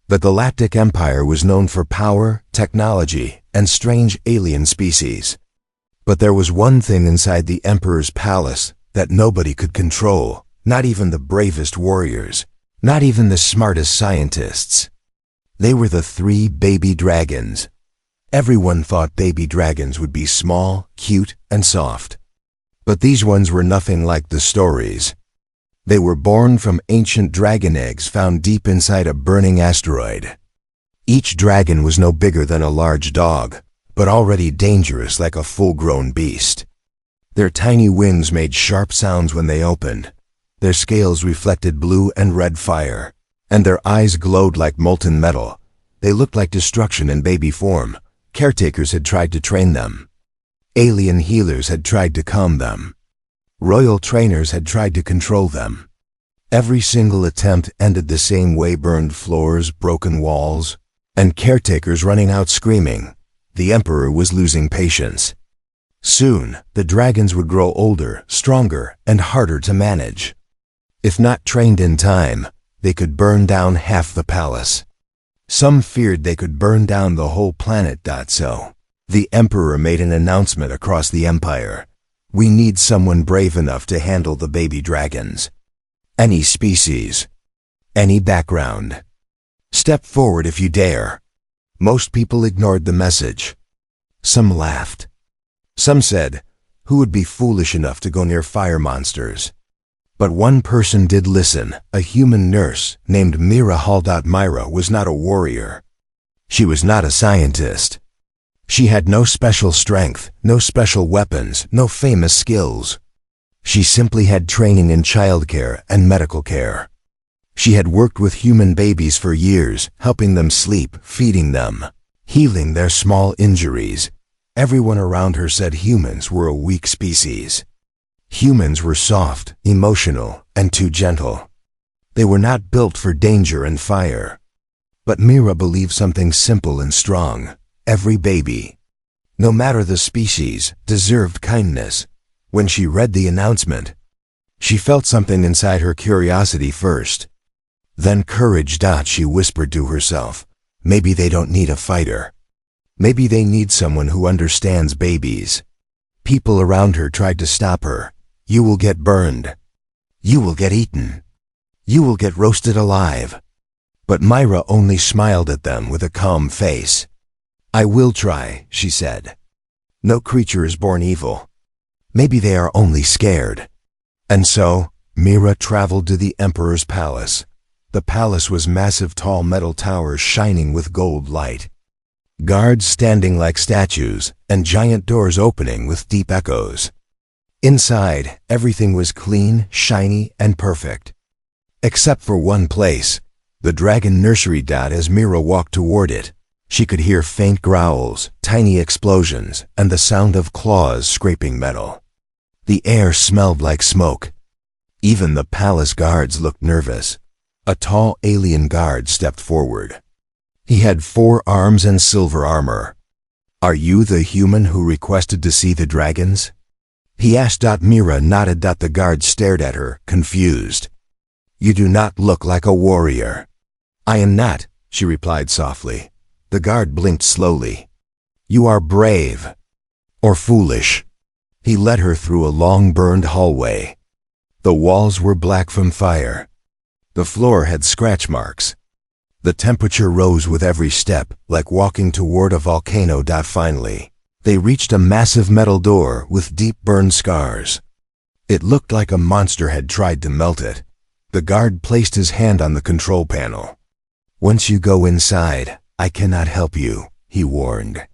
The Galactic Empire was known for power, technology, and strange alien species. But there was one thing inside the Emperor's palace that nobody could control, not even the bravest warriors, not even the smartest scientists. They were the 3 baby dragons. Everyone thought baby dragons would be small, cute, and soft. But these ones were nothing like the stories. They were born from ancient dragon eggs found deep inside a burning asteroid. Each dragon was no bigger than a large dog, but already dangerous like a full-grown beast. Their tiny wings made sharp sounds when they opened. Their scales reflected blue and red fire, and their eyes glowed like molten metal. They looked like destruction in baby form. Caretakers had tried to train them. Alien healers had tried to calm them. Royal trainers had tried to control them. Every single attempt ended the same way: burned floors, broken walls, and caretakers running out screaming. The Emperor was losing patience. Soon, the dragons would grow older, stronger, and harder to manage. If not trained in time, they could burn down half the palace. Some feared they could burn down the whole planet. So, the Emperor made an announcement across the empire. We need someone brave enough to handle the baby dragons. Any species, any background. Step forward if you dare. Most people ignored the message. Some laughed. Some said, who would be foolish enough to go near fire monsters? But one person did listen, a human nurse named Mira Hall. Mira was not a warrior. She was not a scientist. She had no special strength, no special weapons, no famous skills. She simply had training in childcare and medical care. She had worked with human babies for years, helping them sleep, feeding them, healing their small injuries. Everyone around her said humans were a weak species. Humans were soft, emotional, and too gentle. They were not built for danger and fire. But Mira believed something simple and strong. Every baby, no matter the species, deserved kindness. When she read the announcement, she felt something inside her: curiosity first, then courage. She whispered to herself, maybe they don't need a fighter. Maybe they need someone who understands babies. People around her tried to stop her. You will get burned. You will get eaten. You will get roasted alive. But Mira only smiled at them with a calm face. I will try, she said. No creature is born evil. Maybe they are only scared. And so, Mira traveled to the Emperor's palace. The palace was massive, tall metal towers shining with gold light. Guards standing like statues, and giant doors opening with deep echoes. Inside, everything was clean, shiny, and perfect. Except for one place, the dragon nursery. As Mira walked toward it, she could hear faint growls, tiny explosions, and the sound of claws scraping metal. The air smelled like smoke. Even the palace guards looked nervous. A tall alien guard stepped forward. He had 4 arms and silver armor. Are you the human who requested to see the dragons? He asked. Mira nodded. The guard stared at her, confused. You do not look like a warrior. I am not, she replied softly. The guard blinked slowly. You are brave. Or foolish. He led her through a long burned hallway. The walls were black from fire. The floor had scratch marks. The temperature rose with every step, like walking toward a volcano. Finally, they reached a massive metal door with deep burned scars. It looked like a monster had tried to melt it. The guard placed his hand on the control panel. Once you go inside, I cannot help you, he warned.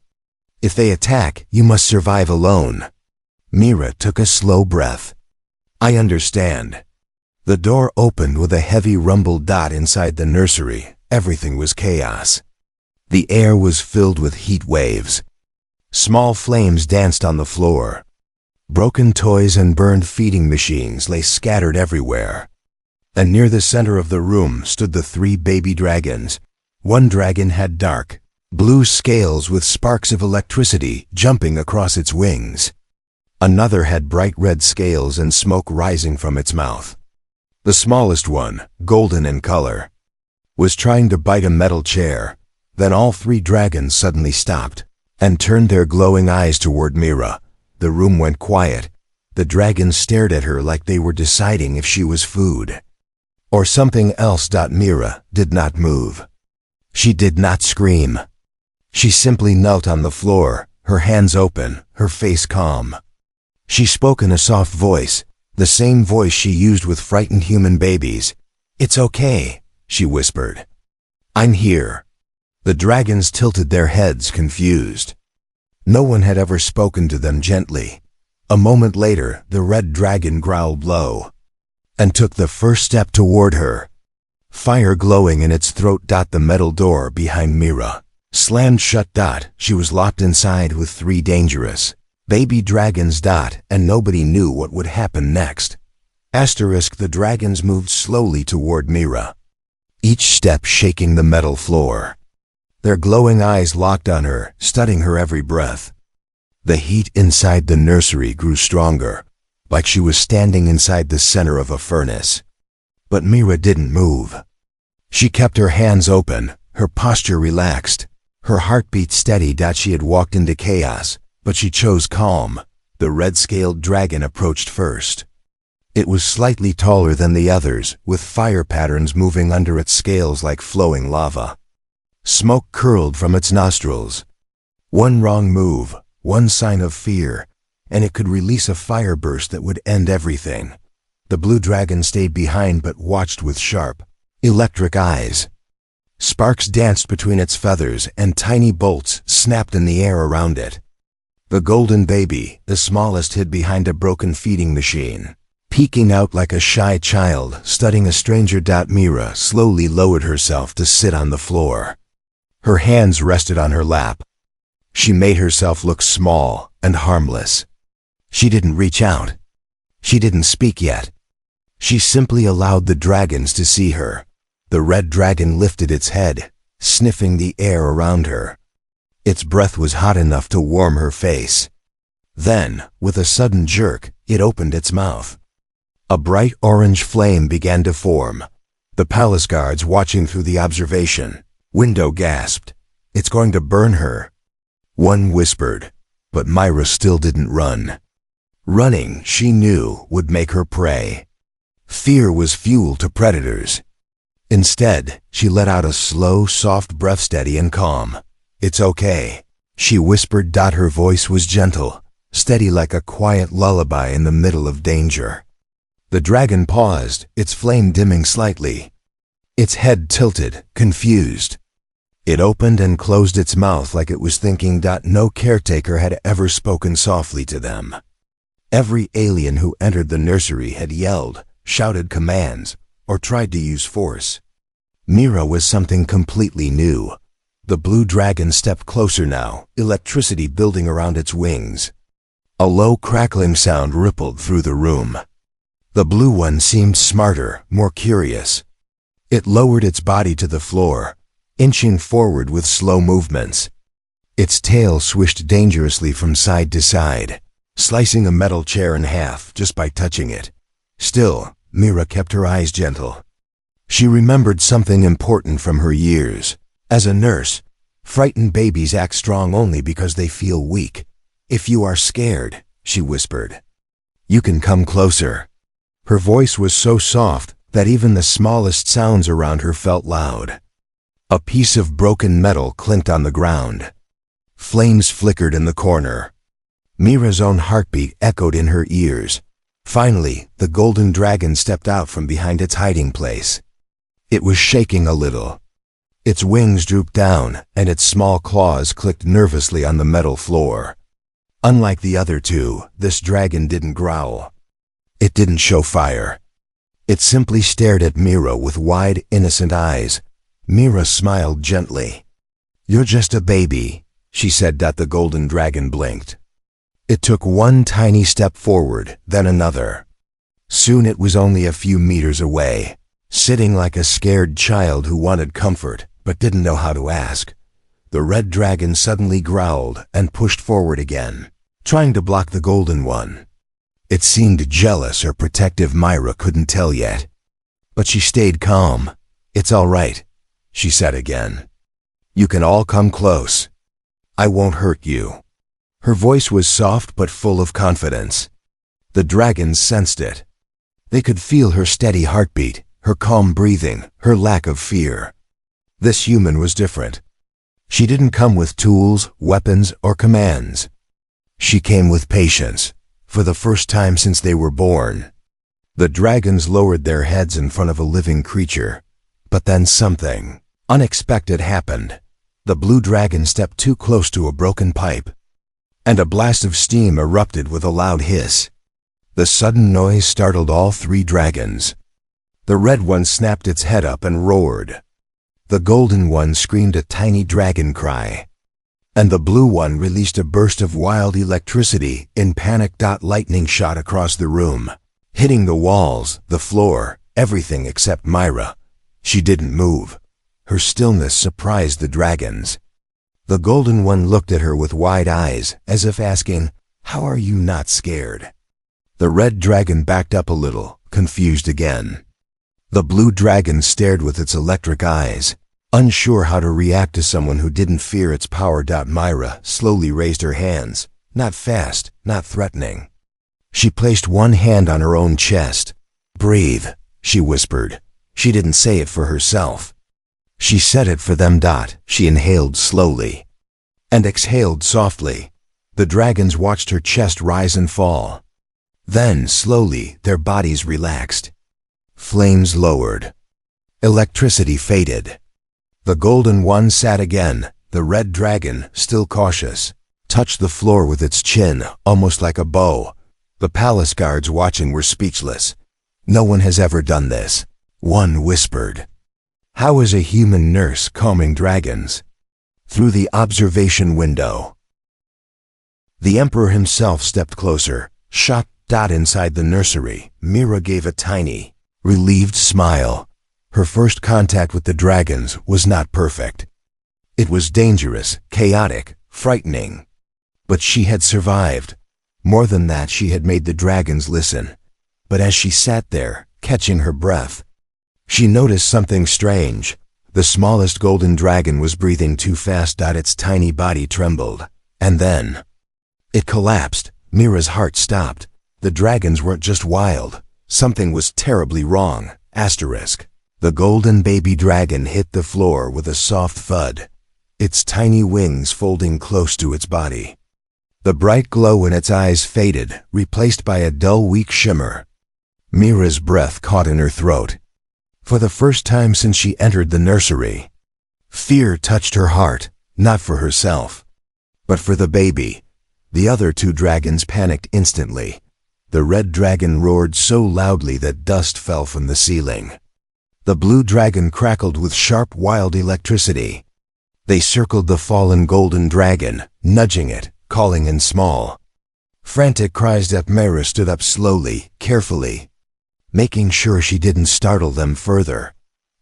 If they attack, you must survive alone. Mira took a slow breath. I understand. The door opened with a heavy rumble. Inside the nursery, everything was chaos. The air was filled with heat waves. Small flames danced on the floor. Broken toys and burned feeding machines lay scattered everywhere. And near the center of the room stood the 3 baby dragons. One dragon had dark, blue scales with sparks of electricity jumping across its wings. Another had bright red scales and smoke rising from its mouth. The smallest one, golden in color. was trying to bite a metal chair. Then all three dragons suddenly stopped and turned their glowing eyes toward Mira. The room went quiet. The dragons stared at her like they were deciding if she was food or something else. Mira did not move. She did not scream. She simply knelt on the floor, her hands open, her face calm. She spoke in a soft voice, the same voice she used with frightened human babies. "It's okay," she whispered. "I'm here." The dragons tilted their heads, confused. No one had ever spoken to them gently. A moment later, the red dragon growled low and took the first step toward her, fire glowing in its throat. The metal door behind Mira slammed shut. She was locked inside with three dangerous baby dragons. And nobody knew what would happen next. The dragons moved slowly toward Mira, each step shaking the metal floor. Their glowing eyes locked on her, studying her every breath. The heat inside the nursery grew stronger, like she was standing inside the center of a furnace. But Mira didn't move. She kept her hands open, her posture relaxed, her heartbeat steady. She had walked into chaos, but she chose calm. The red-scaled dragon approached first. It was slightly taller than the others, with fire patterns moving under its scales like flowing lava. Smoke curled from its nostrils. One wrong move, one sign of fear, and it could release a fire burst that would end everything. The blue dragon stayed behind but watched with sharp, electric eyes. Sparks danced between its feathers and tiny bolts snapped in the air around it. The golden baby, the smallest, hid behind a broken feeding machine, peeking out like a shy child studying a stranger. Mira slowly lowered herself to sit on the floor. Her hands rested on her lap. She made herself look small and harmless. She didn't reach out. She didn't speak yet. She simply allowed the dragons to see her. The red dragon lifted its head, sniffing the air around her. Its breath was hot enough to warm her face. Then, with a sudden jerk, it opened its mouth. A bright orange flame began to form. The palace guards watching through the observation window gasped, "It's going to burn her." One whispered, but Mira still didn't run. Running, she knew, would make her prey. Fear was fuel to predators. Instead, she let out a slow, soft breath, steady and calm. "It's okay," she whispered. Her voice was gentle, steady like a quiet lullaby in the middle of danger. The dragon paused, its flame dimming slightly. Its head tilted, confused. It opened and closed its mouth like it was thinking. No caretaker had ever spoken softly to them. Every alien who entered the nursery had yelled, shouted commands, or tried to use force. Mira was something completely new. The blue dragon stepped closer now, electricity building around its wings. A low crackling sound rippled through the room. The blue one seemed smarter, more curious. It lowered its body to the floor, inching forward with slow movements. Its tail swished dangerously from side to side, slicing a metal chair in half just by touching it. Still, Mira kept her eyes gentle. She remembered something important from her years. As a nurse, frightened babies act strong only because they feel weak. "If you are scared," she whispered, "you can come closer." Her voice was so soft that even the smallest sounds around her felt loud. A piece of broken metal clinked on the ground. Flames flickered in the corner. Mira's own heartbeat echoed in her ears. Finally, the golden dragon stepped out from behind its hiding place. It was shaking a little. Its wings drooped down, and its small claws clicked nervously on the metal floor. Unlike the other two, this dragon didn't growl. It didn't show fire. It simply stared at Mira with wide, innocent eyes. Mira smiled gently. "You're just a baby," she said. The golden dragon blinked. It took one tiny step forward, then another. Soon it was only a few meters away, sitting like a scared child who wanted comfort but didn't know how to ask. The red dragon suddenly growled and pushed forward again, trying to block the golden one. It seemed jealous or protective. Mira couldn't tell yet. But she stayed calm. "It's all right. she said again. "You can all come close. I won't hurt you." Her voice was soft but full of confidence. The dragons sensed it. They could feel her steady heartbeat, her calm breathing, her lack of fear. This human was different. She didn't come with tools, weapons, or commands. She came with patience, for the first time since they were born. The dragons lowered their heads in front of a living creature. But then something unexpected happened. The blue dragon stepped too close to a broken pipe, and a blast of steam erupted with a loud hiss. The sudden noise startled all three dragons. The red one snapped its head up and roared. The golden one screamed a tiny dragon cry. And the blue one released a burst of wild electricity in panic. Lightning shot across the room, hitting the walls, the floor, everything except Myra. She didn't move. Her stillness surprised the dragons. The golden one looked at her with wide eyes, as if asking, "How are you not scared?" The red dragon backed up a little, confused again. The blue dragon stared with its electric eyes, unsure how to react to someone who didn't fear its power. Myra slowly raised her hands, not fast, not threatening. She placed one hand on her own chest. "Breathe," she whispered. She didn't say it for herself. She said it for them. She inhaled slowly and exhaled softly. The dragons watched her chest rise and fall. Then, slowly, their bodies relaxed. Flames lowered. Electricity faded. The golden one sat again. The red dragon, still cautious, touched the floor with its chin, almost like a bow. The palace guards watching were speechless. "No one has ever done this," one whispered. "How is a human nurse calming dragons?" Through the observation window, the emperor himself stepped closer, shocked. Inside the nursery, Myra gave a tiny, relieved smile. Her first contact with the dragons was not perfect. It was dangerous, chaotic, frightening. But she had survived. More than that, she had made the dragons listen. But as she sat there, catching her breath, she noticed something strange. The smallest golden dragon was breathing too fast. Its tiny body trembled. And then it collapsed. Myra's heart stopped. The dragons weren't just wild. Something was terribly wrong. The golden baby dragon hit the floor with a soft thud, its tiny wings folding close to its body. The bright glow in its eyes faded, replaced by a dull, weak shimmer. Myra's breath caught in her throat. For the first time since she entered the nursery, fear touched her heart, not for herself, but for the baby. The other two dragons panicked instantly. The red dragon roared so loudly that dust fell from the ceiling. The blue dragon crackled with sharp, wild electricity. They circled the fallen golden dragon, nudging it, calling in small, frantic cries. Myra stood up slowly, carefully, making sure she didn't startle them further.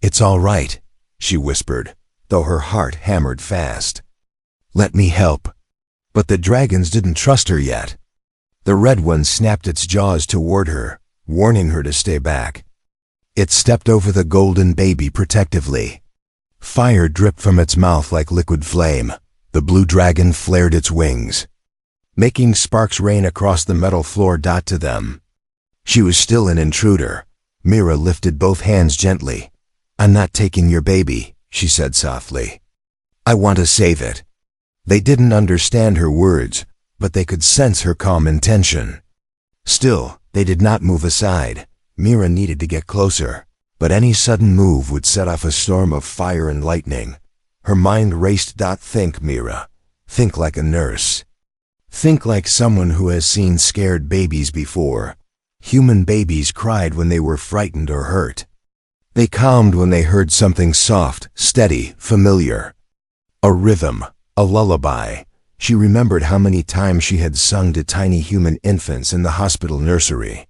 "It's all right," she whispered, though her heart hammered fast. "Let me help." But the dragons didn't trust her yet. The red one snapped its jaws toward her, warning her to stay back. It stepped over the golden baby protectively. Fire dripped from its mouth like liquid flame. The blue dragon flared its wings, making sparks rain across the metal floor. To them, she was still an intruder. Myra lifted both hands gently. "I'm not taking your baby," she said softly. "I want to save it." They didn't understand her words, but they could sense her calm intention. Still, they did not move aside. Myra needed to get closer, but any sudden move would set off a storm of fire and lightning. Her mind raced. Think, Myra. Think like a nurse. Think like someone who has seen scared babies before. Human babies cried when they were frightened or hurt. They calmed when they heard something soft, steady, familiar. A rhythm, a lullaby. She remembered how many times she had sung to tiny human infants in the hospital nursery.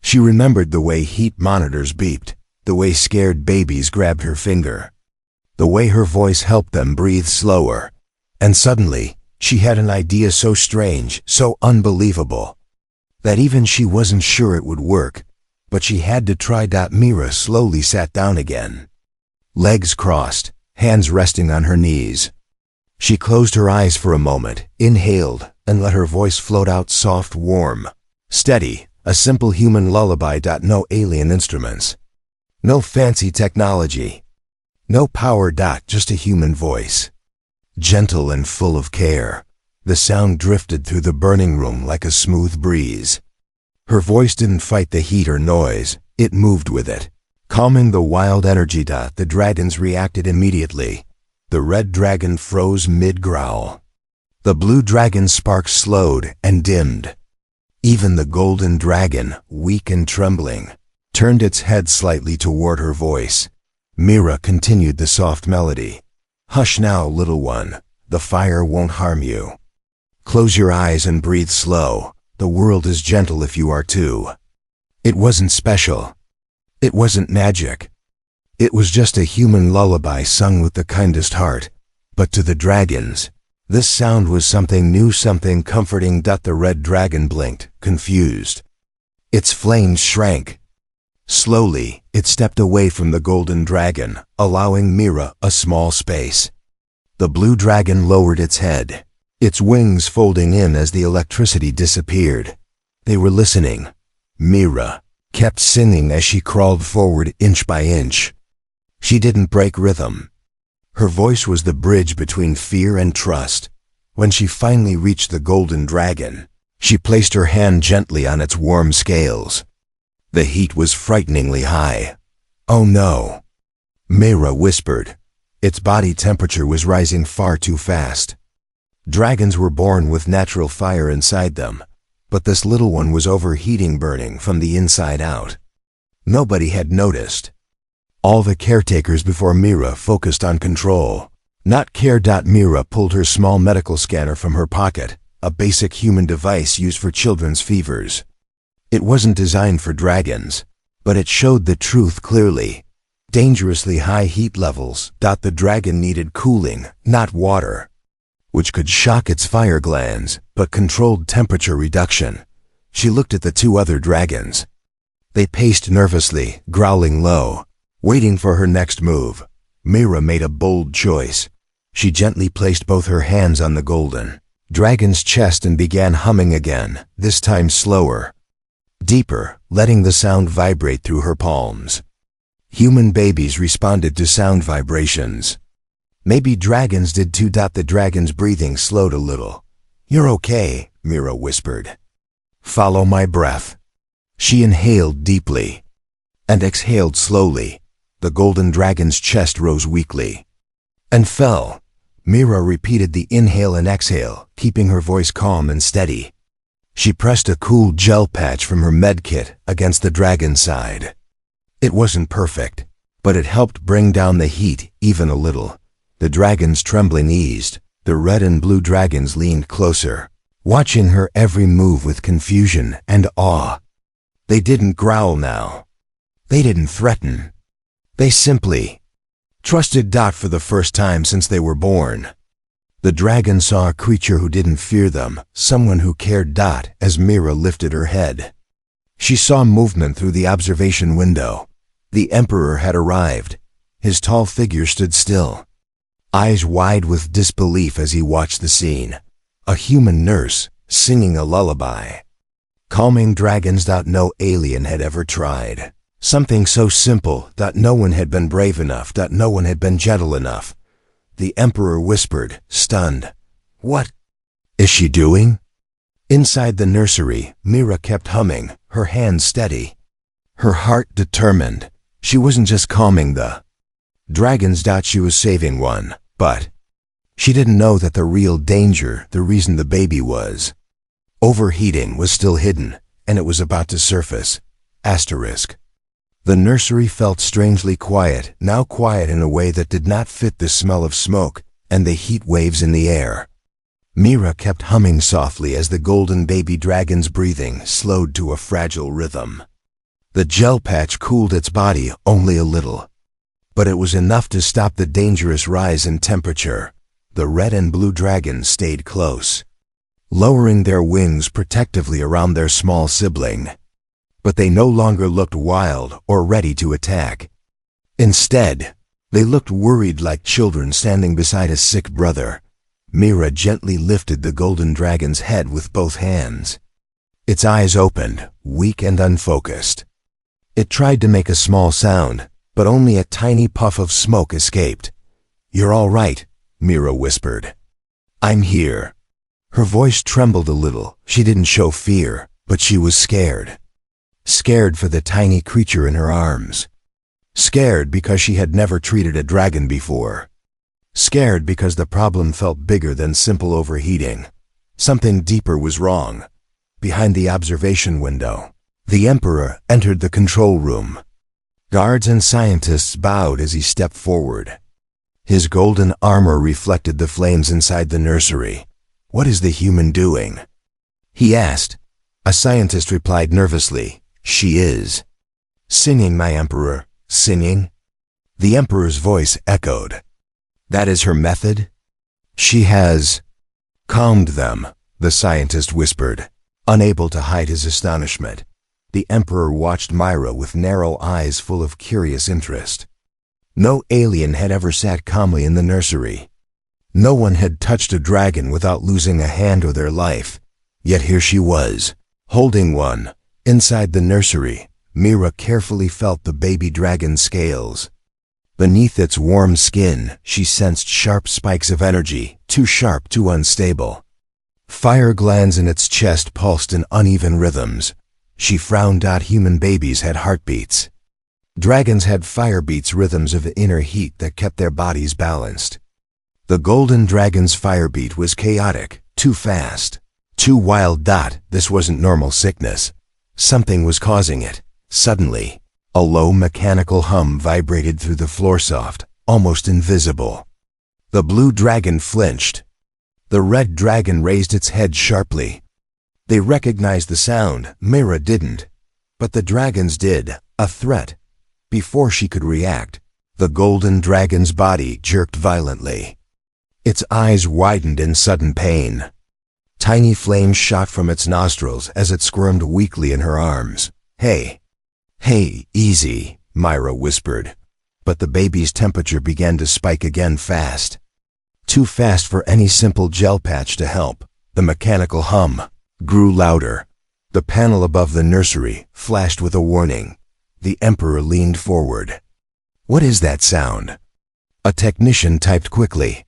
She remembered the way heat monitors beeped, the way scared babies grabbed her finger, the way her voice helped them breathe slower. And suddenly, she had an idea so strange, so unbelievable, that even she wasn't sure it would work, but she had to try. Myra slowly sat down again. Legs crossed, hands resting on her knees. She closed her eyes for a moment, inhaled, and let her voice float out soft, warm, steady, a simple human lullaby. No alien instruments. No fancy technology. No power. Just a human voice. Gentle and full of care. The sound drifted through the burning room like a smooth breeze. Her voice didn't fight the heat or noise, it moved with it, calming the wild energy. The dragons reacted immediately. The red dragon froze mid-growl. The blue dragon's sparks slowed and dimmed. Even the golden dragon, weak and trembling, turned its head slightly toward her voice. Mira continued the soft melody. Hush now, little one. The fire won't harm you. Close your eyes and breathe slow. The world is gentle if you are too. It wasn't special. It wasn't magic. It was just a human lullaby sung with the kindest heart. But to the dragons, this sound was something new, something comforting. The red dragon blinked, confused. Its flames shrank. Slowly, it stepped away from the golden dragon, allowing Mira a small space. The blue dragon lowered its head, its wings folding in as the electricity disappeared. They were listening. Mira kept singing as she crawled forward inch by inch. She didn't break rhythm. Her voice was the bridge between fear and trust. When she finally reached the golden dragon, she placed her hand gently on its warm scales. The heat was frighteningly high. Oh no, Mira whispered. Its body temperature was rising far too fast. Dragons were born with natural fire inside them, but this little one was overheating, burning from the inside out. Nobody had noticed. All the caretakers before Mira focused on control, not care. Mira pulled her small medical scanner from her pocket, a basic human device used for children's fevers. It wasn't designed for dragons, but it showed the truth clearly. Dangerously high heat levels. The dragon needed cooling, not water, which could shock its fire glands, but controlled temperature reduction. She looked at the two other dragons. They paced nervously, growling low, waiting for her next move. Mira made a bold choice. She gently placed both her hands on the golden dragon's chest and began humming again, this time slower, deeper, letting the sound vibrate through her palms. Human babies responded to sound vibrations. Maybe dragons did too. The dragon's breathing slowed a little. You're okay, Mira whispered. Follow my breath. She inhaled deeply and exhaled slowly. The golden dragon's chest rose weakly and fell. Mira repeated the inhale and exhale, keeping her voice calm and steady. She pressed a cool gel patch from her medkit against the dragon's side. It wasn't perfect, but it helped bring down the heat even a little. The dragon's trembling eased. The red and blue dragons leaned closer, watching her every move with confusion and awe. They didn't growl now. They didn't threaten. They simply trusted. For the first time since they were born, the dragon saw a creature who didn't fear them, someone who cared. As Mira lifted her head, she saw movement through the observation window. The emperor had arrived. His tall figure stood still, eyes wide with disbelief as he watched the scene. A human nurse, singing a lullaby, calming dragons. No alien had ever tried. Something so simple. No one had been brave enough. No one had been gentle enough. The emperor whispered, stunned. What is she doing? Inside the nursery, Mira kept humming, her hands steady, her heart determined. She wasn't just calming the dragons. She was saving one, but she didn't know that the real danger, the reason the baby was overheating, was still hidden, and it was about to surface. Asterisk. The nursery felt strangely quiet, now quiet in a way that did not fit the smell of smoke and the heat waves in the air. Mira kept humming softly as the golden baby dragon's breathing slowed to a fragile rhythm. The gel patch cooled its body only a little, but it was enough to stop the dangerous rise in temperature. The red and blue dragons stayed close, lowering their wings protectively around their small sibling. But they no longer looked wild or ready to attack. Instead, They looked worried like children standing beside a sick brother. Mira gently lifted the golden dragon's head with both hands. Its eyes opened, weak and unfocused. It tried to make a small sound, but only a tiny puff of smoke escaped. "You're all right," Mira whispered. "I'm here." Her voice trembled a little. She didn't show fear, but she was scared. Scared for the tiny creature in her arms. Scared because she had never treated a dragon before. Scared because the problem felt bigger than simple overheating. Something deeper was wrong. Behind the observation window, the Emperor entered the control room. Guards and scientists bowed as he stepped forward. His golden armor reflected the flames inside the nursery. "What is the human doing?" he asked. A scientist replied nervously, "She is." "Singing, my Emperor, singing." The Emperor's voice echoed. "That is her method?" "She has calmed them," the scientist whispered, unable to hide his astonishment. The Emperor watched Myra with narrow eyes full of curious interest. No alien had ever sat calmly in the nursery. No one had touched a dragon without losing a hand or their life. Yet here she was, holding one. Inside the nursery, Myra carefully felt the baby dragon's scales. Beneath its warm skin, she sensed sharp spikes of energy, too sharp, too unstable. Fire glands in its chest pulsed in uneven rhythms. She frowned. Human babies had heartbeats. Dragons had fire beats, rhythms of inner heat that kept their bodies balanced. The golden dragon's firebeat was chaotic, too fast, too wild. This wasn't normal sickness. Something was causing it. Suddenly, a low mechanical hum vibrated through the floor, soft, almost invisible. The blue dragon flinched. The red dragon raised its head sharply. They recognized the sound. Myra didn't. But the dragons did. A threat. Before she could react, the golden dragon's body jerked violently. Its eyes widened in sudden pain. Tiny flames shot from its nostrils as it squirmed weakly in her arms. Hey, easy," Myra whispered. But the baby's temperature began to spike again, fast. Too fast for any simple gel patch to help. The mechanical hum grew louder. The panel above the nursery flashed with a warning. The Emperor leaned forward. "What is that sound?" A technician typed quickly.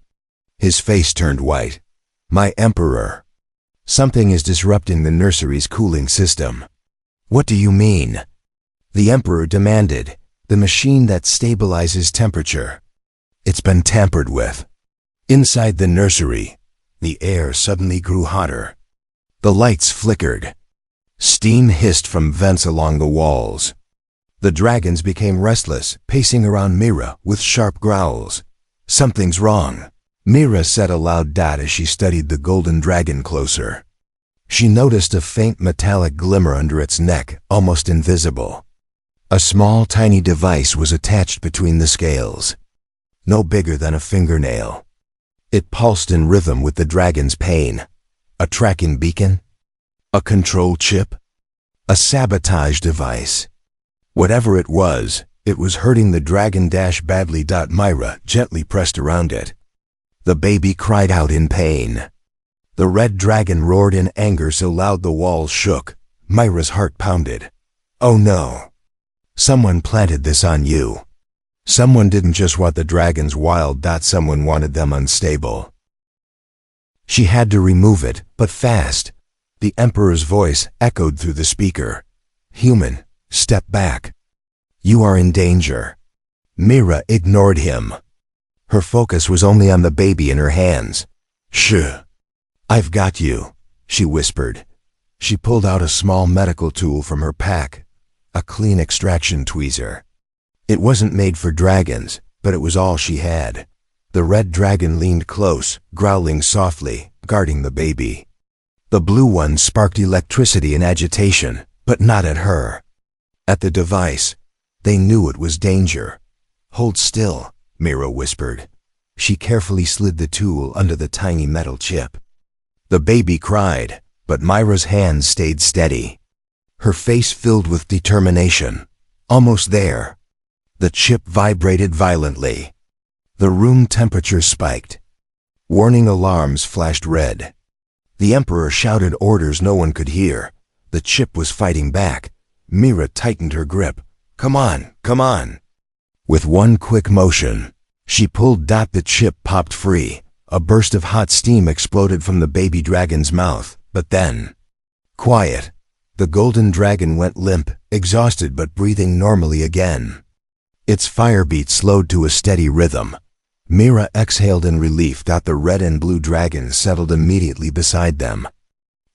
His face turned white. "My Emperor, something is disrupting the nursery's cooling system." "What do you mean?" The Emperor demanded. "The machine that stabilizes temperature. It's been tampered with." Inside the nursery, the air suddenly grew hotter. The lights flickered. Steam hissed from vents along the walls. The dragons became restless, pacing around Myra with sharp growls. "Something's wrong," Myra said aloud as she studied the golden dragon closer. She noticed a faint metallic glimmer under its neck, almost invisible. A small, tiny device was attached between the scales, no bigger than a fingernail. It pulsed in rhythm with the dragon's pain. A tracking beacon? A control chip? A sabotage device? Whatever it was hurting the dragon badly. Myra gently pressed around it. The baby cried out in pain. The red dragon roared in anger so loud the walls shook. Myra's heart pounded. "Oh no. Someone planted this on you. Someone didn't just want the dragons wild. Someone wanted them unstable." She had to remove it, but fast. The Emperor's voice echoed through the speaker. "Human, step back. You are in danger." Myra ignored him. Her focus was only on the baby in her hands. "Shh. I've got you," she whispered. She pulled out a small medical tool from her pack, a clean extraction tweezer. It wasn't made for dragons, but it was all she had. The red dragon leaned close, growling softly, guarding the baby. The blue one sparked electricity and agitation, but not at her. At the device, they knew it was danger. "Hold still," Myra whispered. She carefully slid the tool under the tiny metal chip. The baby cried, but Myra's hands stayed steady. Her face filled with determination. Almost there. The chip vibrated violently. The room temperature spiked. Warning alarms flashed red. The Emperor shouted orders no one could hear. The chip was fighting back. Mira tightened her grip. Come on, come on. With one quick motion, she pulled Dot. The chip popped free. A burst of hot steam exploded from the baby dragon's mouth, but then... quiet. The golden dragon went limp, exhausted but breathing normally again. Its firebeat slowed to a steady rhythm. Mira exhaled in relief. The red and blue dragons settled immediately beside them,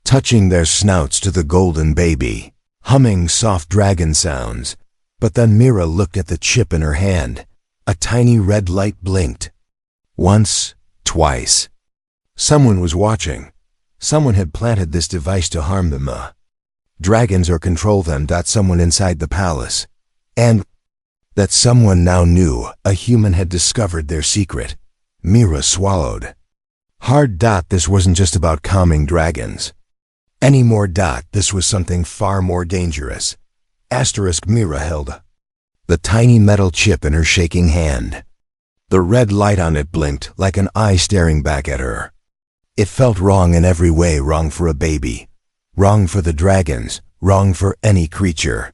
touching their snouts to the golden baby, humming soft dragon sounds. But then Mira looked at the chip in her hand. A tiny red light blinked. Once, twice. Someone was watching. Someone had planted this device to harm them. Dragons or control them. Someone inside the palace. And that someone now knew. A human had discovered their secret. Mira swallowed hard. This wasn't just about calming dragons anymore. This was something far more dangerous. Mira held the tiny metal chip in her shaking hand. The red light on it blinked like an eye staring back at her. It felt wrong in every way. Wrong for a baby. Wrong for the dragons. Wrong for any creature.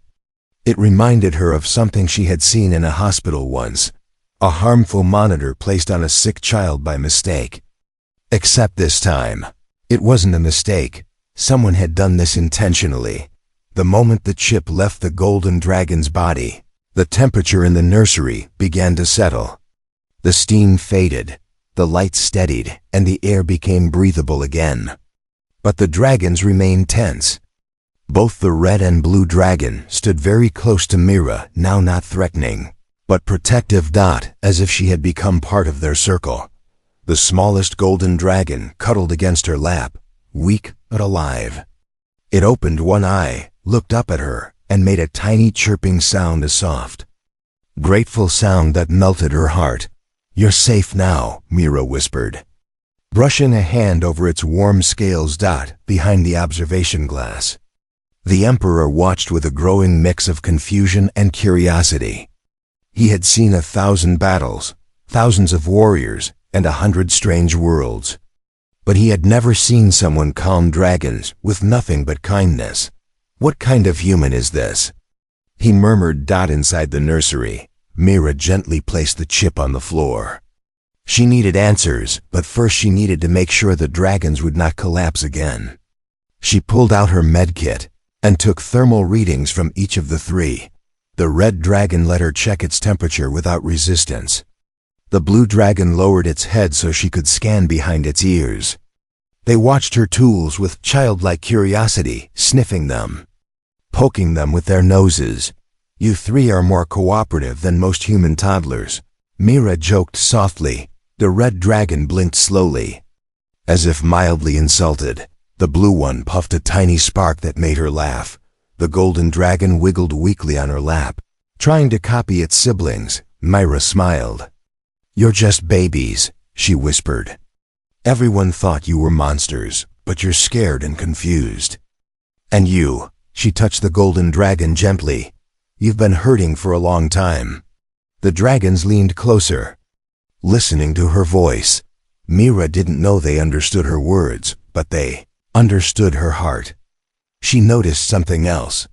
It reminded her of something she had seen in a hospital once. A harmful monitor placed on a sick child by mistake. Except this time, it wasn't a mistake. Someone had done this intentionally. The moment the chip left the golden dragon's body, the temperature in the nursery began to settle. The steam faded, the light steadied, and the air became breathable again. But the dragons remained tense. Both the red and blue dragon stood very close to Mira, now not threatening, but protective. As if she had become part of their circle. The smallest golden dragon cuddled against her lap, weak but alive. It opened one eye, looked up at her, and made a tiny chirping sound, a soft, grateful sound that melted her heart. You're safe now, Mira whispered, brushing a hand over its warm scales. Behind the observation glass, the Emperor watched with a growing mix of confusion and curiosity. He had seen 1,000 battles, thousands of warriors, and 100 strange worlds. But he had never seen someone calm dragons with nothing but kindness. What kind of human is this? He murmured. Inside the nursery, Mira gently placed the chip on the floor. She needed answers, but first she needed to make sure the dragons would not collapse again. She pulled out her medkit and took thermal readings from each of the three. The red dragon let her check its temperature without resistance. The blue dragon lowered its head so she could scan behind its ears. They watched her tools with childlike curiosity, sniffing them, poking them with their noses. You three are more cooperative than most human toddlers, Mira joked softly. The red dragon blinked slowly, as if mildly insulted. The blue one puffed a tiny spark that made her laugh. The golden dragon wiggled weakly on her lap, trying to copy its siblings. Mira smiled. You're just babies, she whispered. Everyone thought you were monsters, but you're scared and confused. And you, she touched the golden dragon gently. You've been hurting for a long time. The dragons leaned closer, listening to her voice. Mira didn't know they understood her words, but they understood her heart. She noticed something else.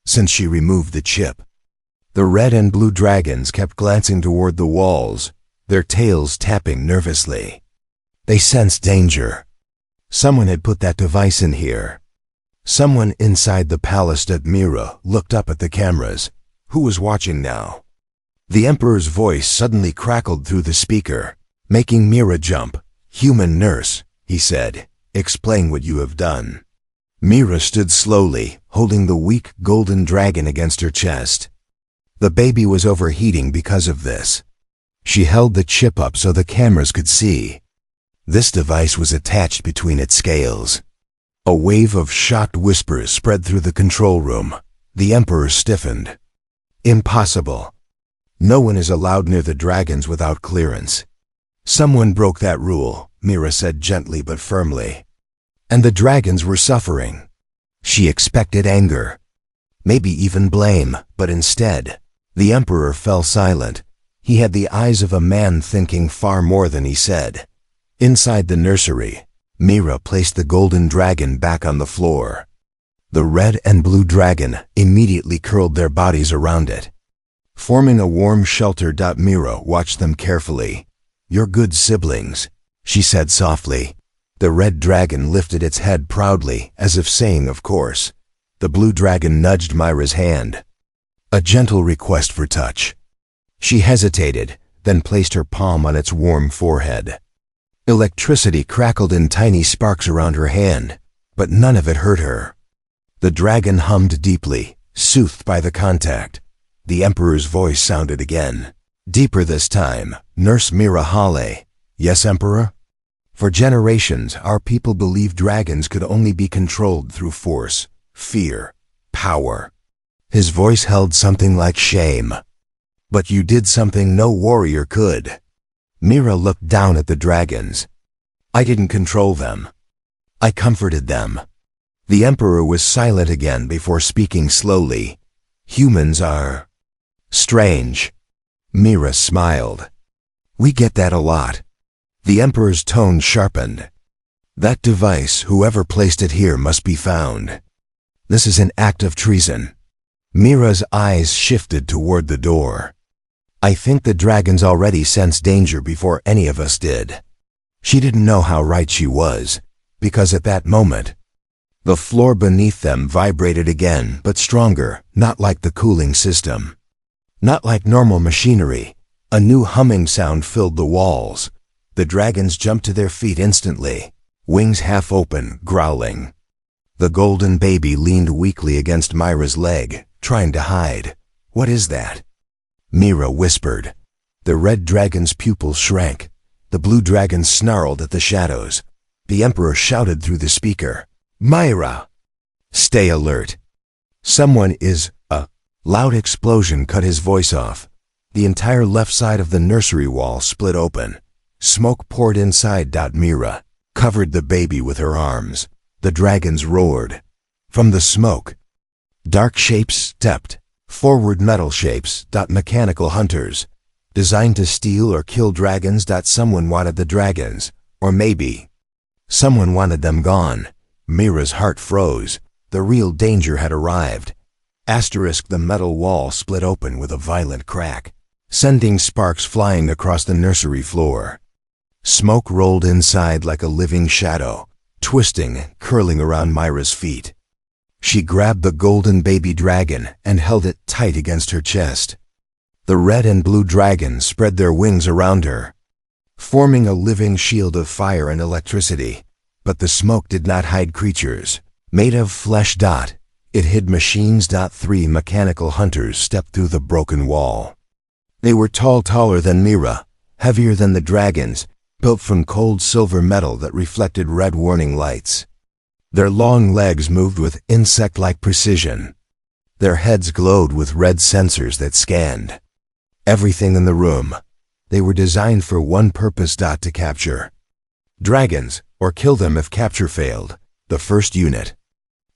Since she removed the chip, the red and blue dragons kept glancing toward the walls, their tails tapping nervously. They sensed danger. Someone had put that device in here. Someone inside the palace. Mira looked up at the cameras. Who was watching now? The Emperor's voice suddenly crackled through the speaker, making Mira jump. Human nurse, he said, explain what you have done. Mira stood slowly, holding the weak golden dragon against her chest. The baby was overheating because of this. She held the chip up so the cameras could see. This device was attached between its scales. A wave of shocked whispers spread through the control room. The Emperor stiffened. Impossible. No one is allowed near the dragons without clearance. Someone broke that rule, Mira said gently but firmly. And the dragons were suffering. She expected anger, maybe even blame, but instead, the Emperor fell silent. He had the eyes of a man thinking far more than he said. Inside the nursery, Mira placed the golden dragon back on the floor. The red and blue dragon immediately curled their bodies around it, forming a warm shelter. Mira watched them carefully. "You're good siblings," she said softly. The red dragon lifted its head proudly, as if saying, "Of course." The blue dragon nudged Myra's hand, a gentle request for touch. She hesitated, then placed her palm on its warm forehead. Electricity crackled in tiny sparks around her hand, but none of it hurt her. The dragon hummed deeply, soothed by the contact. The Emperor's voice sounded again, deeper this time. "Nurse Mira Hale." "Yes, Emperor?" "For generations, our people believed dragons could only be controlled through force, fear, power." His voice held something like shame. "But you did something no warrior could." Mira looked down at the dragons. "I didn't control them. I comforted them." The Emperor was silent again before speaking slowly. "Humans are strange." Mira smiled. "We get that a lot." The Emperor's tone sharpened. "That device, whoever placed it here, must be found. This is an act of treason." Mira's eyes shifted toward the door. "I think the dragons already sensed danger before any of us did." She didn't know how right she was, because at that moment, the floor beneath them vibrated again, but stronger, not like the cooling system, not like normal machinery. A new humming sound filled the walls. The dragons jumped to their feet instantly, wings half open, growling. The golden baby leaned weakly against Myra's leg, trying to hide. "What is that?" Mira whispered. The red dragon's pupils shrank. The blue dragon snarled at the shadows. The Emperor shouted through the speaker, "Myra! Stay alert. Someone is..." A loud explosion cut his voice off. The entire left side of the nursery wall split open. Smoke poured inside. Mira covered the baby with her arms. The dragons roared. From the smoke, dark shapes stepped forward, metal shapes. Mechanical hunters, designed to steal or kill dragons. Someone wanted the dragons, or maybe someone wanted them gone. Mira's heart froze. The real danger had arrived. The metal wall split open with a violent crack, sending sparks flying across the nursery floor. Smoke rolled inside like a living shadow, twisting, curling around Myra's feet. She grabbed the golden baby dragon and held it tight against her chest. The red and blue dragons spread their wings around her, forming a living shield of fire and electricity. But the smoke did not hide creatures made of flesh. It hid machines. 3 mechanical hunters stepped through the broken wall. They were taller than Mira, heavier than the dragons, built from cold silver metal that reflected red warning lights. Their long legs moved with insect-like precision. Their heads glowed with red sensors that scanned everything in the room. They were designed for one purpose: to capture dragons, or kill them if capture failed. The first unit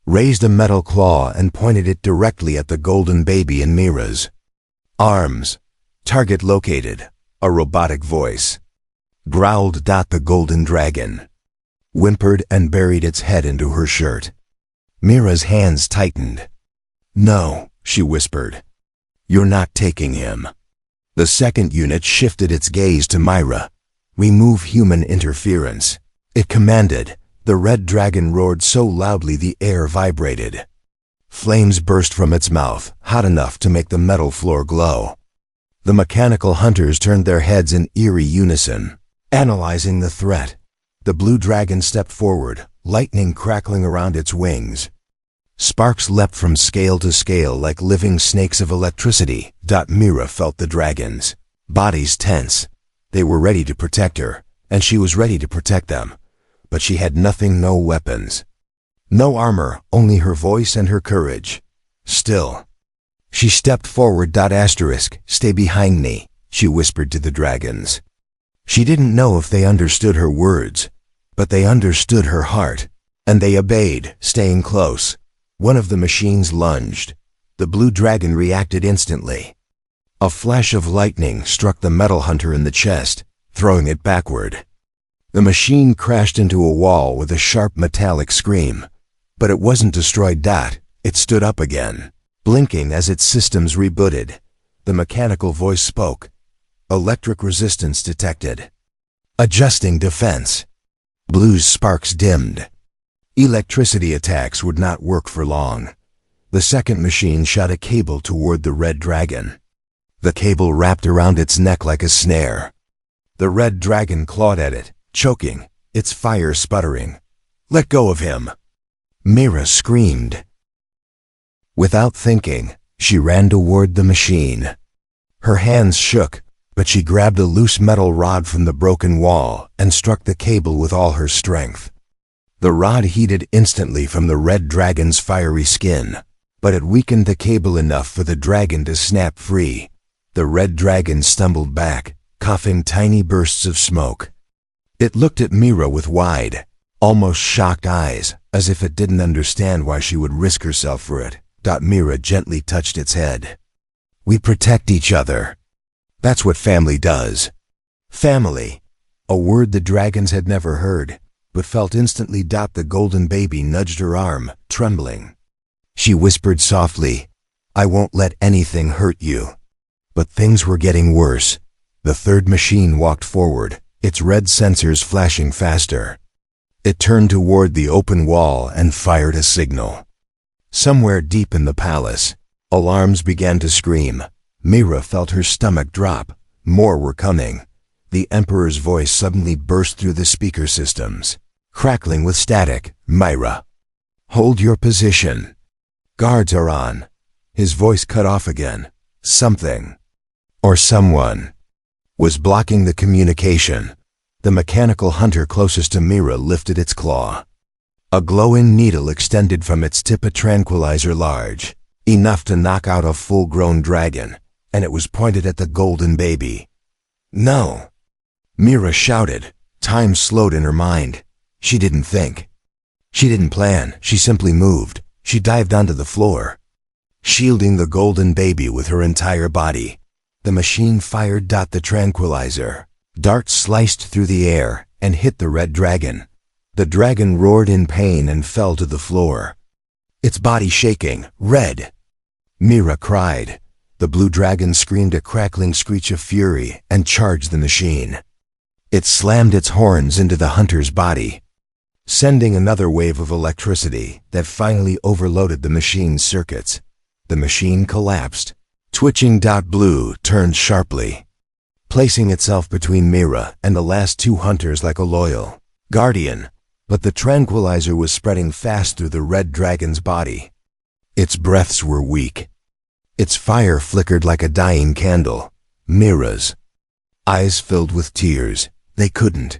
raised a metal claw and pointed it directly at the golden baby in Mira's arms. "Target located," a robotic voice growled. The golden dragon whimpered and buried its head into her shirt. Mira's hands tightened. "No," she whispered. "You're not taking him." The second unit shifted its gaze to Myra. "Remove human interference," it commanded. The red dragon roared so loudly the air vibrated. Flames burst from its mouth, hot enough to make the metal floor glow. The mechanical hunters turned their heads in eerie unison, analyzing the threat. The blue dragon stepped forward, lightning crackling around its wings. Sparks leapt from scale to scale like living snakes of electricity. Mira felt the dragons' bodies tense. They were ready to protect her, and she was ready to protect them. But she had nothing, no weapons, no armor, only her voice and her courage. Still, she stepped forward. "Stay behind me," she whispered to the dragons. She didn't know if they understood her words, but they understood her heart, and they obeyed, staying close. One of the machines lunged. The blue dragon reacted instantly. A flash of lightning struck the metal hunter in the chest, throwing it backward. The machine crashed into a wall with a sharp metallic scream. But it wasn't destroyed. It stood up again, blinking as its systems rebooted. The mechanical voice spoke. Electric resistance detected. Adjusting defense. Blue's sparks dimmed. Electricity attacks would not work for long. The second machine shot a cable toward the red dragon. The cable wrapped around its neck like a snare. The red dragon clawed at it, choking, its fire sputtering. Let go of him! Mira screamed. Without thinking, she ran toward the machine. Her hands shook, but she grabbed a loose metal rod from the broken wall and struck the cable with all her strength. The rod heated instantly from the red dragon's fiery skin, but it weakened the cable enough for the dragon to snap free. The red dragon stumbled back, coughing tiny bursts of smoke. It looked at Mira with wide, almost shocked eyes, as if it didn't understand why she would risk herself for it. Mira gently touched its head. We protect each other. That's what family does. Family, a word the dragons had never heard, but felt instantly. The golden baby nudged her arm, trembling. She whispered softly, I won't let anything hurt you. But things were getting worse. The third machine walked forward, its red sensors flashing faster. It turned toward the open wall and fired a signal. Somewhere deep in the palace, alarms began to scream. Mira felt her stomach drop. More were coming. The Emperor's voice suddenly burst through the speaker systems, crackling with static. Mira, hold your position. Guards are on. His voice cut off again. Something, or someone, was blocking the communication. The mechanical hunter closest to Mira lifted its claw. A glowing needle extended from its tip, a tranquilizer large, enough to knock out a full-grown dragon, and it was pointed at the golden baby. No! Mira shouted. Time slowed in her mind. She didn't think. She didn't plan. She simply moved. She dived onto the floor, shielding the golden baby with her entire body. The machine fired. The tranquilizer dart sliced through the air and hit the red dragon. The dragon roared in pain and fell to the floor, its body shaking. Red! Mira cried. The blue dragon screamed a crackling screech of fury and charged the machine. It slammed its horns into the hunter's body, sending another wave of electricity that finally overloaded the machine's circuits. The machine collapsed. Twitching. Blue turned sharply, placing itself between Mira and the last two hunters like a loyal guardian. But the tranquilizer was spreading fast through the red dragon's body. Its breaths were weak. Its fire flickered like a dying candle. Mira's eyes filled with tears. They couldn't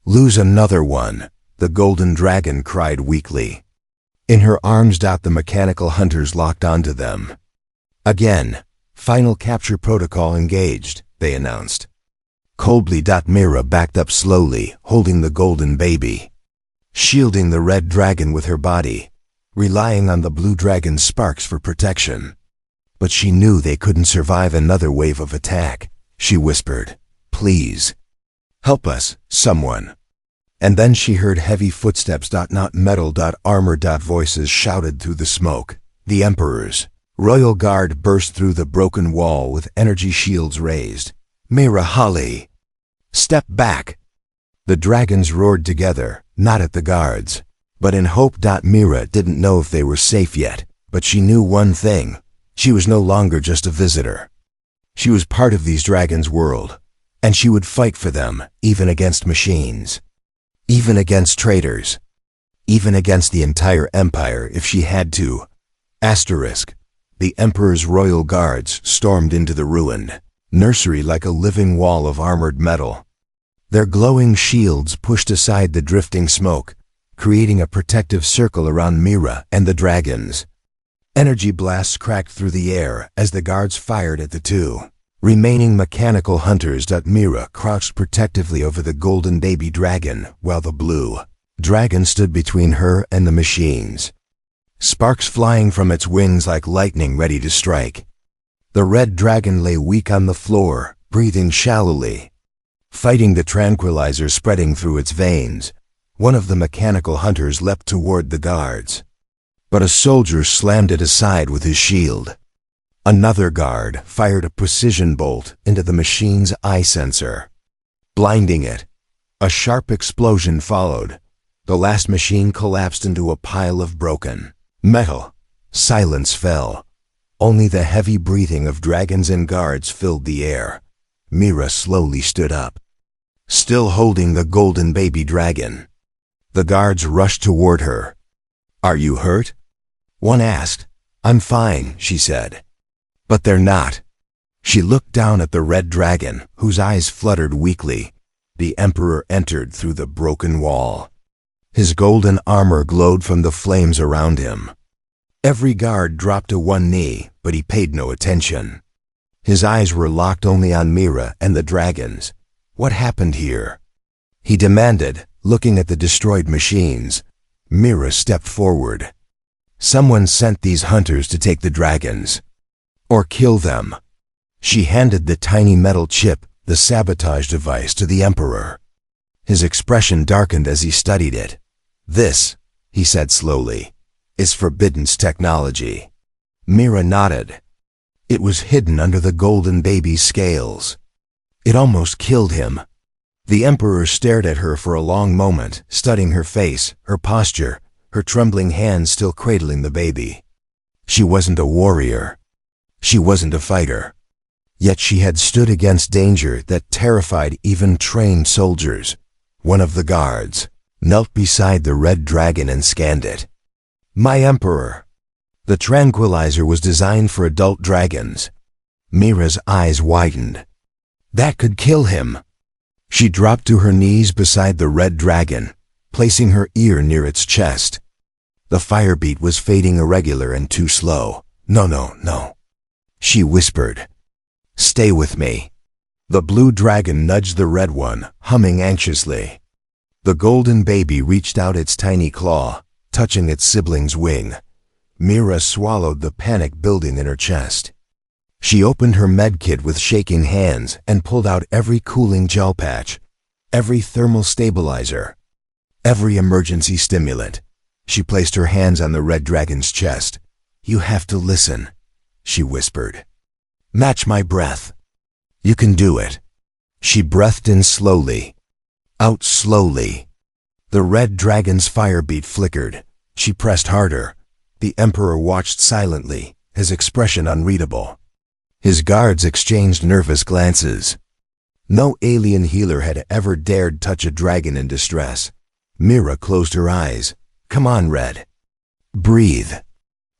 lose another one. The golden dragon cried weakly. In her arms. The mechanical hunters locked onto them. Again, final capture protocol engaged, they announced. Coldly. Mira backed up slowly, holding the golden baby, shielding the red dragon with her body, relying on the blue dragon's sparks for protection. But she knew they couldn't survive another wave of attack. She whispered, Please, help us, someone. And then she heard heavy footsteps. Not metal. Armor. Voices shouted through the smoke. The Emperor's royal guard burst through the broken wall with energy shields raised. Mira, Holly, step back. The dragons roared together, not at the guards, but in hope. Mira didn't know if they were safe yet, but she knew one thing. She was no longer just a visitor. She was part of these dragons' world, and she would fight for them, even against machines, even against traitors, even against the entire empire if she had to. Asterisk. The Emperor's royal guards stormed into the ruined nursery like a living wall of armored metal. Their glowing shields pushed aside the drifting smoke, creating a protective circle around Mira and the dragons. Energy blasts cracked through the air as the guards fired at the two remaining mechanical hunters. Mira crouched protectively over the golden baby dragon while the blue dragon stood between her and the machines, sparks flying from its wings like lightning ready to strike. The red dragon lay weak on the floor, breathing shallowly. Fighting the tranquilizer spreading through its veins, one of the mechanical hunters leapt toward the guards. But a soldier slammed it aside with his shield. Another guard fired a precision bolt into the machine's eye sensor, blinding it. A sharp explosion followed. The last machine collapsed into a pile of broken metal. Silence fell. Only the heavy breathing of dragons and guards filled the air. Mira slowly stood up, still holding the golden baby dragon. The guards rushed toward her. "Are you hurt?" one asked. "I'm fine," she said. "But they're not." She looked down at the red dragon, whose eyes fluttered weakly. The emperor entered through the broken wall. His golden armor glowed from the flames around him. Every guard dropped to one knee, but he paid no attention. His eyes were locked only on Mira and the dragons. "What happened here?" he demanded, looking at the destroyed machines. Mira stepped forward. "Someone sent these hunters to take the dragons. Or kill them." She handed the tiny metal chip, the sabotage device, to the emperor. His expression darkened as he studied it. "This," he said slowly, "is forbidden technology." Mira nodded. It was hidden under the golden baby's scales. It almost killed him. The emperor stared at her for a long moment, studying her face, her posture, her trembling hands still cradling the baby. She wasn't a warrior. She wasn't a fighter. Yet she had stood against danger that terrified even trained soldiers. One of the guards knelt beside the red dragon and scanned it. "My emperor." The tranquilizer was designed for adult dragons. Mira's eyes widened. That could kill him. She dropped to her knees beside the red dragon, placing her ear near its chest. The firebeat was fading irregular and too slow. "No, no, no," she whispered. "Stay with me." The blue dragon nudged the red one, humming anxiously. The golden baby reached out its tiny claw, touching its sibling's wing. Mira swallowed the panic building in her chest. She opened her medkit with shaking hands and pulled out every cooling gel patch, every thermal stabilizer, every emergency stimulant. She placed her hands on the red dragon's chest. "You have to listen," she whispered. "Match my breath. You can do it." She breathed in slowly, out slowly. The red dragon's firebeat flickered. She pressed harder. The emperor watched silently, his expression unreadable. His guards exchanged nervous glances. No alien healer had ever dared touch a dragon in distress. Mira closed her eyes. "Come on, Red. Breathe."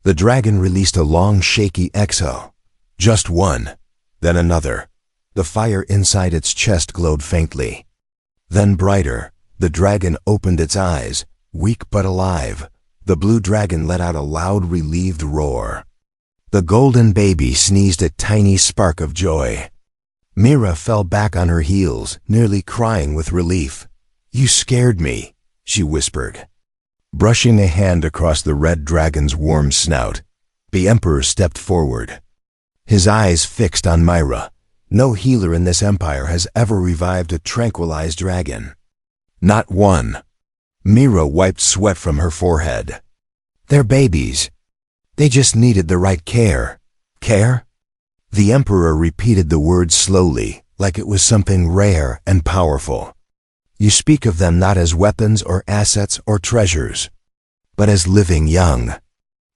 The dragon released a long, shaky exhale. Just one, then another. The fire inside its chest glowed faintly. Then brighter. The dragon opened its eyes, weak but alive. The blue dragon let out a loud, relieved roar. The golden baby sneezed a tiny spark of joy. Mira fell back on her heels, nearly crying with relief. "You scared me," she whispered. Brushing a hand across the red dragon's warm snout, the emperor stepped forward. His eyes fixed on Mira. No healer in this empire has ever revived a tranquilized dragon. Not one. Mira wiped sweat from her forehead. "They're babies. They just needed the right care." "Care?" The emperor repeated the word slowly, like it was something rare and powerful. "You speak of them not as weapons or assets or treasures, but as living young."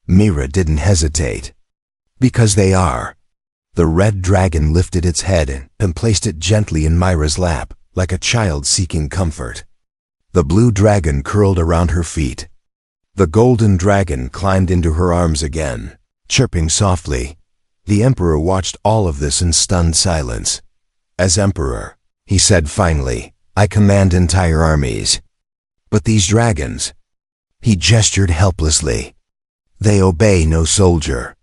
Mira didn't hesitate. "Because they are." The red dragon lifted its head and placed it gently in Mira's lap, like a child seeking comfort. The blue dragon curled around her feet. The golden dragon climbed into her arms again, chirping softly. The emperor watched all of this in stunned silence. "As emperor," he said finally, "I command entire armies. But these dragons," he gestured helplessly, "they obey no soldier.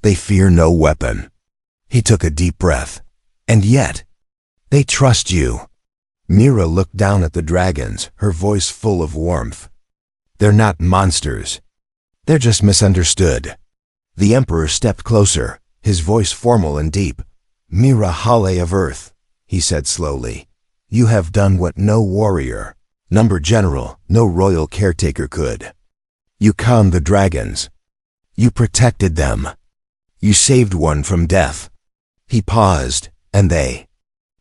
They fear no weapon." He took a deep breath. "And yet, they trust you." Mira looked down at the dragons, her voice full of warmth. "They're not monsters. They're just misunderstood." The emperor stepped closer, his voice formal and deep. "Mira Hale of Earth," he said slowly, "you have done what no warrior, number general, no royal caretaker could. You calmed the dragons. You protected them. You saved one from death." He paused, "and they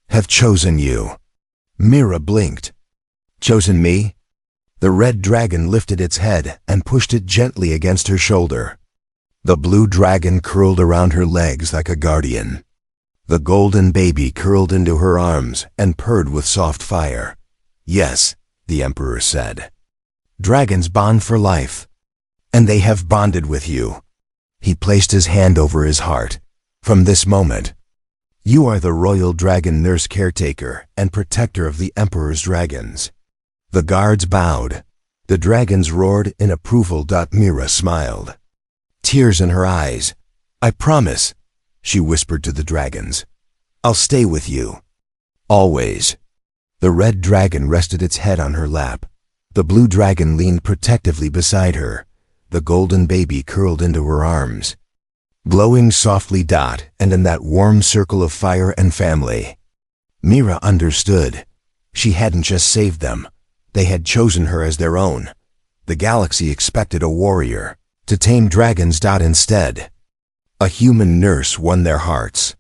have chosen you." Mira blinked. "Chosen me?" The red dragon lifted its head and pushed it gently against her shoulder. The blue dragon curled around her legs like a guardian. The golden baby curled into her arms and purred with soft fire. "Yes," the emperor said. "Dragons bond for life. And they have bonded with you." He placed his hand over his heart. "From this moment, you are the royal dragon nurse caretaker and protector of the emperor's dragons." The guards bowed. The dragons roared in approval. Mira smiled, tears in her eyes. "I promise," she whispered to the dragons. "I'll stay with you. Always." The red dragon rested its head on her lap. The blue dragon leaned protectively beside her. The golden baby curled into her arms, glowing softly. And in that warm circle of fire and family, Mira understood. She hadn't just saved them. They had chosen her as their own. The galaxy expected a warrior to tame dragons. Instead, a human nurse won their hearts.